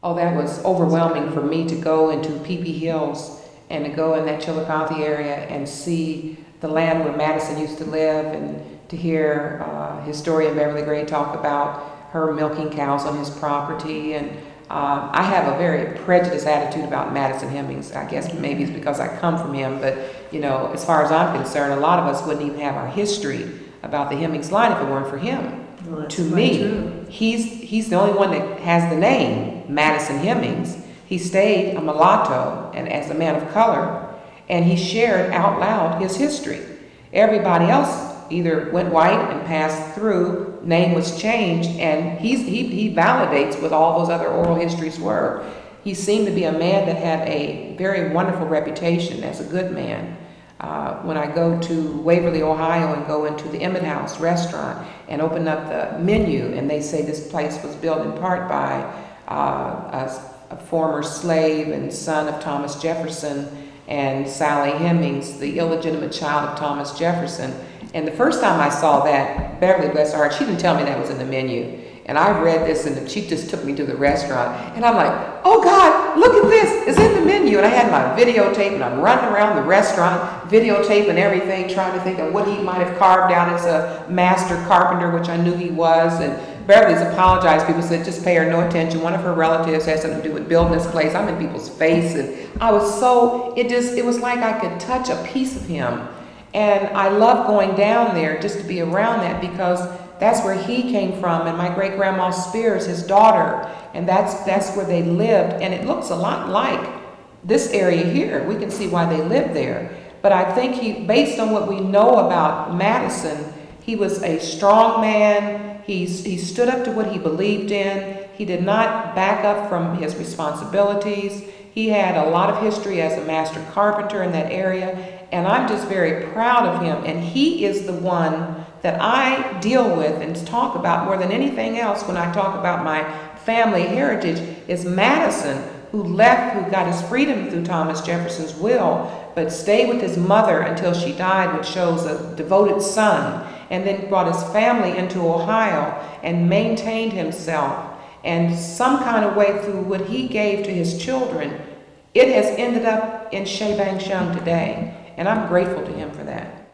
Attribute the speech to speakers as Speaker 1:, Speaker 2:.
Speaker 1: Oh, that was overwhelming for me to go into Pee Hills and to go in that Chillicothe area and see the land where Madison used to live, and to hear historian Beverly Gray talk about her milking cows on his property. And I have a very prejudiced attitude about Madison Hemmings. I guess maybe it's because I come from him, but you know, as far as I'm concerned, a lot of us wouldn't even have our history about the Hemmings line if it weren't for him.
Speaker 2: Well,
Speaker 1: to me, he's the only one that has the name Madison Hemmings. He stayed a mulatto and as a man of color, and he shared out loud his history. Everybody else either went white and passed through, name was changed, and he validates what all those other oral histories were. He seemed to be a man that had a very wonderful reputation as a good man. When I go to Waverly, Ohio, and go into the Emmett House restaurant and open up the menu, and they say this place was built in part by a former slave and son of Thomas Jefferson and Sally Hemmings, the illegitimate child of Thomas Jefferson. And the first time I saw that, Beverly, bless her heart, she didn't tell me that was in the menu. And I read this, and she just took me to the restaurant, and I'm like, oh God, look at this, it's in the menu. And I had my videotape, and I'm running around the restaurant, videotaping everything, trying to think of what he might have carved out as a master carpenter, which I knew he was. And Beverly's apologized. People said, just pay her no attention. One of her relatives had something to do with building this place. I'm in people's face, and I was so, it was like I could touch a piece of him. And I love going down there just to be around that, because that's where he came from, and my great-grandma Spears, his daughter, and that's where they lived. And it looks a lot like this area here. We can see why they lived there. But I think based on what we know about Madison, he was a strong man. He stood up to what he believed in. He did not back up from his responsibilities. He had a lot of history as a master carpenter in that area, and I'm just very proud of him. And he is the one that I deal with and talk about more than anything else when I talk about my family heritage, is Madison, who got his freedom through Thomas Jefferson's will, but stayed with his mother until she died, which shows a devoted son, and then brought his family into Ohio and maintained himself. And some kind of way through what he gave to his children, it has ended up in GW75-Banks-Young today. And I'm grateful to him for that.